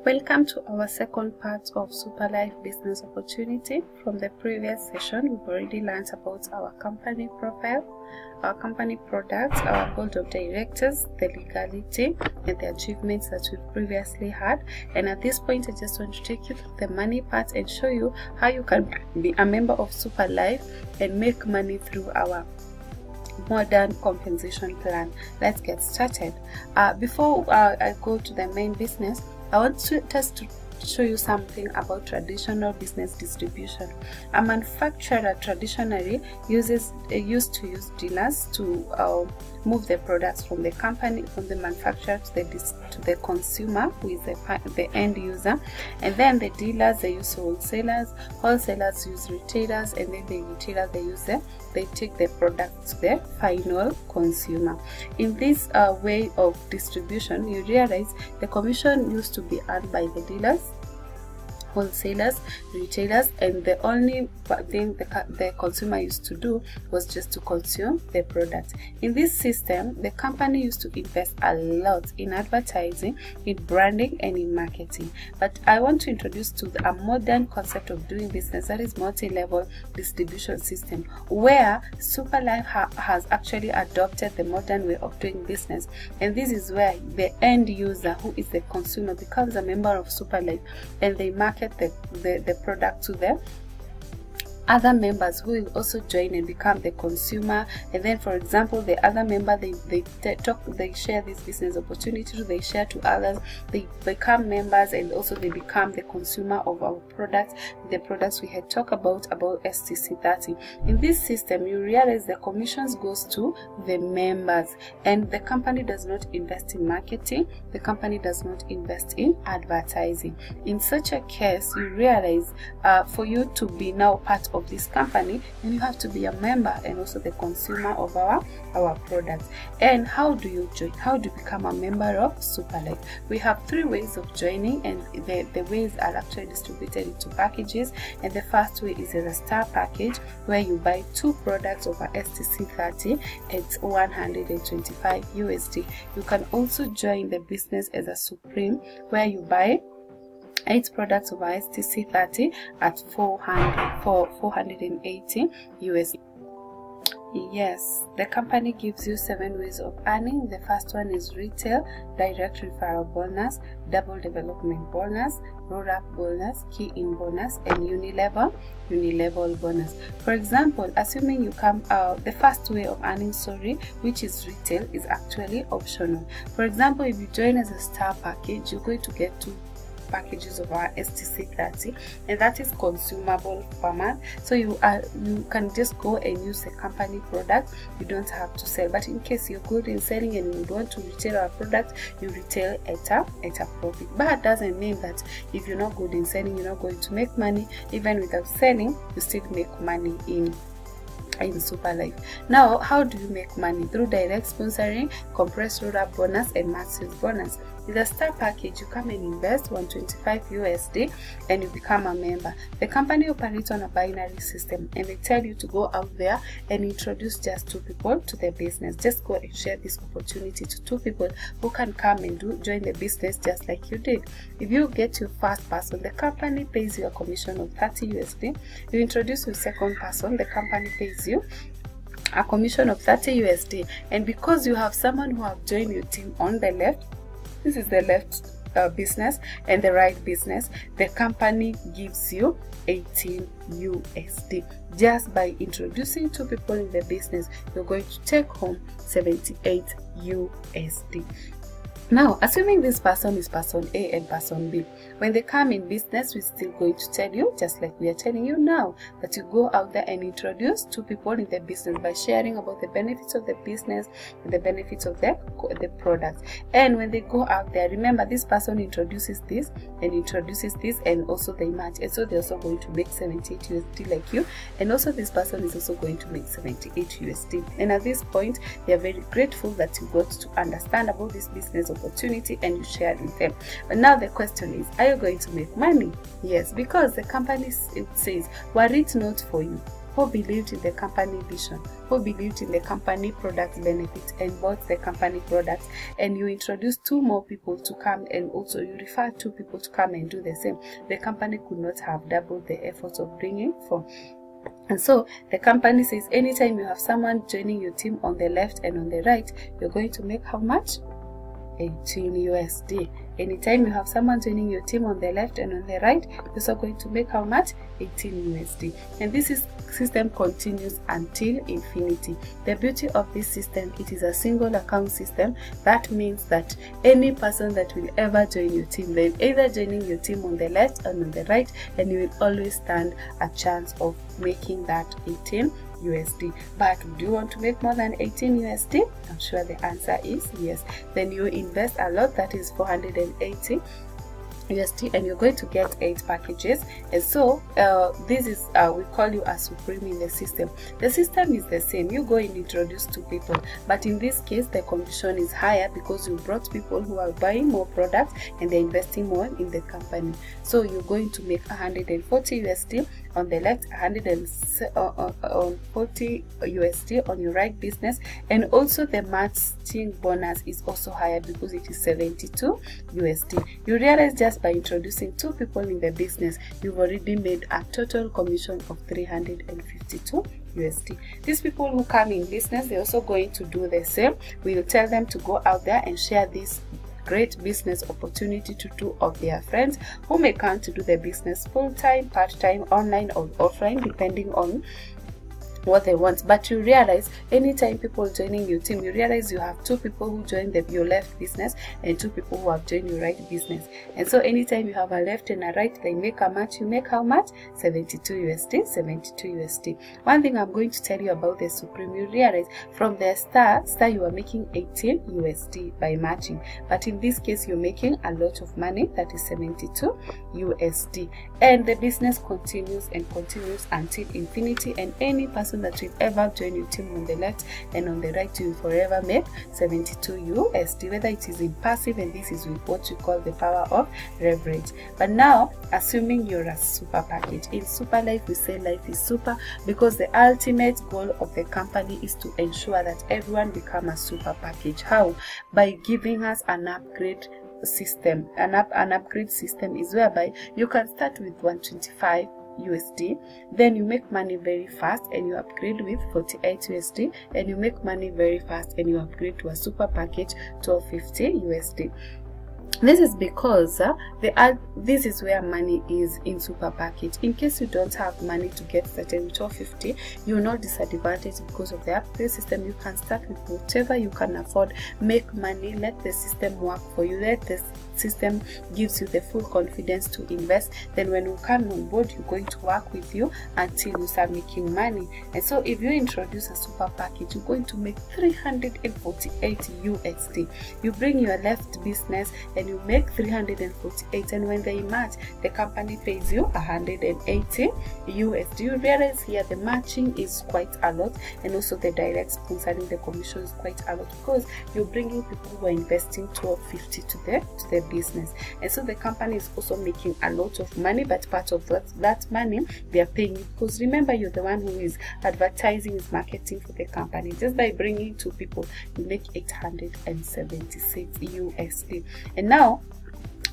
Welcome to our second part of Superlife Business Opportunity. From the previous session, we've already learned about our company profile, our company products, our board of directors, the legality, and the achievements that we've previously had. And at this point, I just want to take you through the money part and show you how you can be a member of Superlife and make money through our modern compensation plan. Let's get started. Before I go to the main business, I want to show you something about traditional business distribution. A manufacturer traditionally used to use dealers to move the products from the company, from the manufacturer to the consumer, who is the end user. And then the dealers, they use wholesalers use retailers, and then the retailers, they take the product to the final consumer. In this way of distribution, you realize the commission used to be earned by the dealers, wholesalers, retailers, and the only thing the consumer used to do was just to consume the product. In this system, the company used to invest a lot in advertising, in branding, and in marketing. But I want to introduce to a modern concept of doing business, that is multi-level distribution system, where Superlife has actually adopted the modern way of doing business. And this is where the end user, who is the consumer, becomes a member of Superlife, and they market the product to them other members who will also join and become the consumer. And then, for example, the other member, they share this business opportunity, they share to others, they become members, and also they become the consumer of our products, the products we had talked about STC30. In this system, you realize the commissions goes to the members, and the company does not invest in marketing, the company does not invest in advertising. In such a case, you realize for you to be now part of this company, and you have to be a member and also the consumer of our products. And how do you join? How do you become a member of Superlife? We have 3 ways of joining, and the ways are actually distributed into packages. And the first way is as a star package, where you buy 2 products over STC30 at 125 USD. You can also join the business as a supreme, where you buy 8 products of STC30 at 480 USD. Yes, the company gives you 7 ways of earning. The first one is retail, direct referral bonus, double development bonus, roll-up bonus, key-in bonus, and unilevel bonus. For example, assuming you come the first way of earning, which is retail, is actually optional. For example, if you join as a star package, you're going to get 2 packages of our STC30, and that is consumable per month. So you can just go and use the company product, you don't have to sell. But in case you're good in selling and you would want to retail our product, you retail at a profit. But it doesn't mean that if you're not good in selling, you're not going to make money. Even without selling, you still make money in Superlife. Now, how do you make money? Through direct sponsoring, compressed roll-up bonus, and massive bonus. With a star package, you come and invest 125 USD and you become a member. The company operates on a binary system, and they tell you to go out there and introduce just 2 people to the business. Just go and share this opportunity to 2 people who can come and join the business just like you did. If you get your first person, the company pays you a commission of 30 USD. You introduce your second person, the company pays you a commission of 30 USD. And because you have someone who have joined your team on the left, this is the left business, and the right business, the company gives you 18 USD. Just by introducing 2 people in the business, you're going to take home 78 USD. Now, assuming this person is person A and person B, when they come in business, we're still going to tell you, just like we are telling you now, that you go out there and introduce 2 people in the business by sharing about the benefits of the business and the benefits of the products. And when they go out there, remember, this person introduces this and introduces this, and also they match, and so they're also going to make 78 USD like you, and also this person is also going to make 78 USD. And at this point, they are very grateful that you got to understand about this business opportunity and you shared with them. But now the question is, are you going to make money? Yes, because the company says, were it not for you, who believed in the company vision, who believed in the company product benefits and bought the company products, and you introduce 2 more people to come, and also you refer 2 people to come and do the same, the company could not have doubled the efforts of bringing 4. And so the company says anytime you have someone joining your team on the left and on the right, you're going to make how much? 18 USD. Anytime you have someone joining your team on the left and on the right, you're also going to make how much? 18 USD. And this system continues until infinity. The beauty of this system, it is a single account system. That means that any person that will ever join your team, they're either joining your team on the left and on the right, and you will always stand a chance of making that 18 USD. But do you want to make more than 18 USD? I'm sure the answer is yes. Then you invest a lot, that is 480 USD, and you're going to get 8 packages. And so this is we call you a supreme in the system. The system is the same. You go and introduce 2 people, but in this case the commission is higher because you brought people who are buying more products and they're investing more in the company. So you're going to make 140 USD on the left, 140 USD on your right business, and also the matching bonus is also higher because it is 72 USD. You realize just by introducing 2 people in the business, you've already made a total commission of 352 USD. These people who come in business, they're also going to do the same. We'll tell them to go out there and share this great business opportunity to 2 of their friends who may come to do the business full-time, part-time, online or offline, depending on what they want. But you realize anytime people joining your team, you realize you have 2 people who join your left business and 2 people who have joined your right business. And so anytime you have a left and a right, they make a match. You make how much? 72 USD, 72 USD. One thing I'm going to tell you about the Supreme, you realize from the start you are making 18 USD by matching, but in this case you're making a lot of money, that is 72 USD, and the business continues and continues until infinity, and any person that will ever join your team on the left and on the right, you will forever make 72 USD, whether it is in passive, and this is with what you call the power of leverage. But now, assuming you're a super package, in Super Life we say life is super because the ultimate goal of the company is to ensure that everyone become a super package. How? By giving us an upgrade system. An upgrade system is whereby you can start with 125 USD, then you make money very fast and you upgrade with 48 USD, and you make money very fast and you upgrade to a super package 1250 USD. This is because this is where money is in super package. In case you don't have money to get started with 1250, you're not disadvantaged because of the upgrade system. You can start with whatever you can afford, make money, let the system work for you, let the system gives you the full confidence to invest. Then when you come on board, you're going to work with you until you start making money. And so if you introduce a super package, you're going to make 348 USD. You bring your left business and you make 348, and when they match, the company pays you 180 USD. You realize here the matching is quite a lot, and also the direct sponsoring, the commission is quite a lot, because you're bringing people who are investing 1250 to the business. And so the company is also making a lot of money, but part of that money they are paying you, because remember, you're the one who is advertising, is marketing for the company. Just by bringing 2 people, you make 876 USD. And now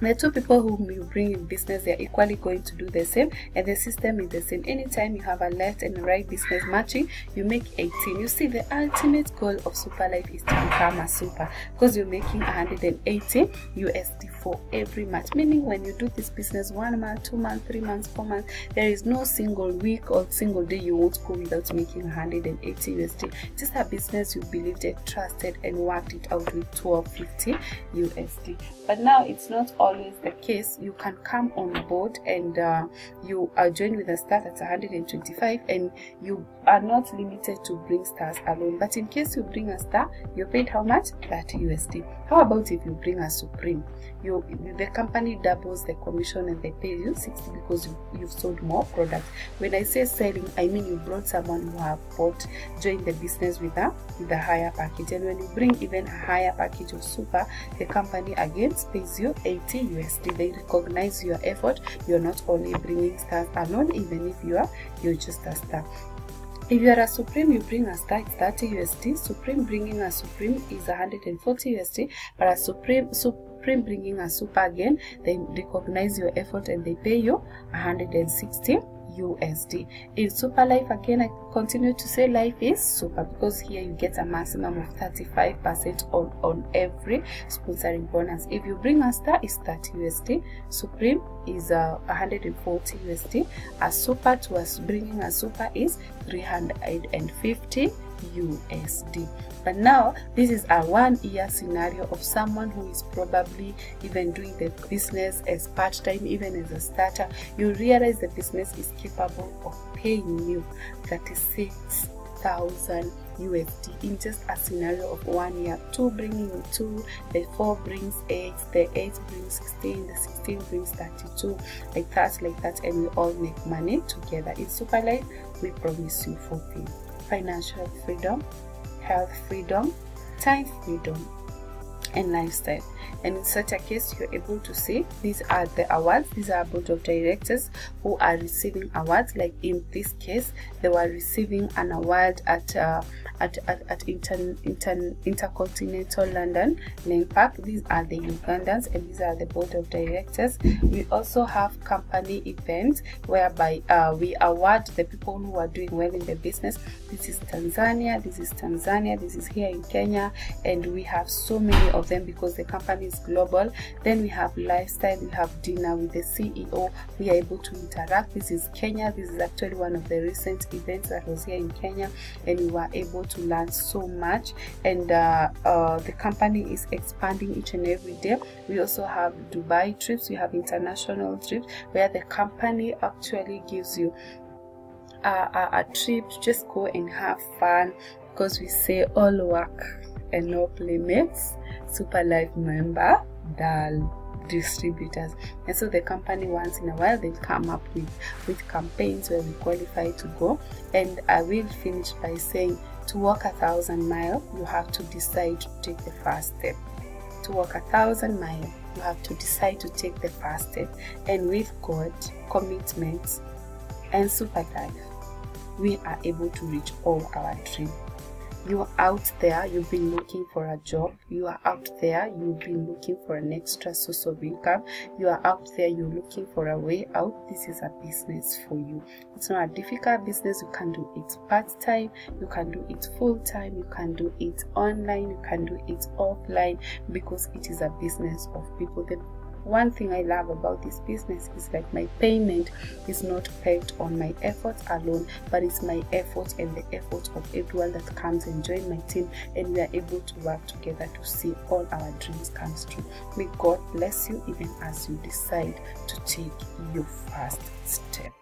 the 2 people whom you bring in business, they are equally going to do the same, and the system is the same. Anytime you have a left and a right business matching, you make 18. You see, the ultimate goal of Super Life is to become a super, because you're making 180 USD for every match. Meaning when you do this business 1 month, 2 months, 3 months, 4 months, there is no single week or single day you won't go without making 180 USD. Just a business you believed it, trusted, and worked it out with 1250 USD. But now it's not always the case. You can come on board and you are joined with a start at 125, and you are not limited to bring stars alone. But in case you bring a star, you're paid how much? 30 USD. How about if you bring a supreme? The company doubles the commission and they pay you 60 because you've sold more products. When I say selling, I mean you brought someone who have joined the business with a higher package. And when you bring even a higher package of super, the company again pays you 80 USD. They recognize your effort. You're not only bringing stars alone, even if you're just a star. If you are a Supreme, you bring a star, it's 30 USD. Supreme bringing a Supreme is 140 USD. But a Supreme bringing a Super again, they recognize your effort and they pay you 160 USD. In Super Life, again, I continue to say life is super because here you get a maximum of 35% on every sponsoring bonus. If you bring a star, it's 30 USD. Supreme is 140 USD. A super to us bringing a super is 350 USD. But now this is a 1 year scenario of someone who is probably even doing the business as part-time, even as a starter. You realize the business is capable of paying you 36,000 USD in just a scenario of 1 year. 2 bringing 2, the 4 brings 8, the 8 brings 16, the 16 brings 32, like that, and we all make money together. In Super Life, we promise you 4 things: financial freedom, health freedom, time freedom, and lifestyle. And in such a case, you're able to see these are the awards. These are board of directors who are receiving awards. Like in this case, they were receiving an award at Intercontinental London Park. These are the Ugandans, and these are the board of directors. We also have company events whereby we award the people who are doing well in the business. This is Tanzania, this is Tanzania, this is here in Kenya, and we have so many of them because the company is global. Then we have lifestyle, we have dinner with the CEO. We are able to interact. This is Kenya. This is actually one of the recent events that was here in Kenya, and we were able to learn so much. And the company is expanding each and every day. We also have Dubai trips. We have international trips where the company actually gives you a trip to just go and have fun, because we say all work and no playmates. Super Life member, DAL distributors. And so the company once in a while they come up with campaigns where we qualify to go. And I will finish by saying, to walk 1,000 miles, you have to decide to take the first step. To walk 1,000 miles, you have to decide to take the first step. And with God, commitments, and Super Life, we are able to reach all our dreams. You are out there, you've been looking for a job. You are out there, you've been looking for an extra source of income. You are out there, you're looking for a way out. This is a business for you. It's not a difficult business. You can do it part-time, you can do it full-time, you can do it online, you can do it offline, because it is a business of people. The one thing I love about this business is like my payment is not pegged on my efforts alone, but it's my effort and the effort of everyone that comes and join my team, and we are able to work together to see all our dreams come true. May God bless you even as you decide to take your first step.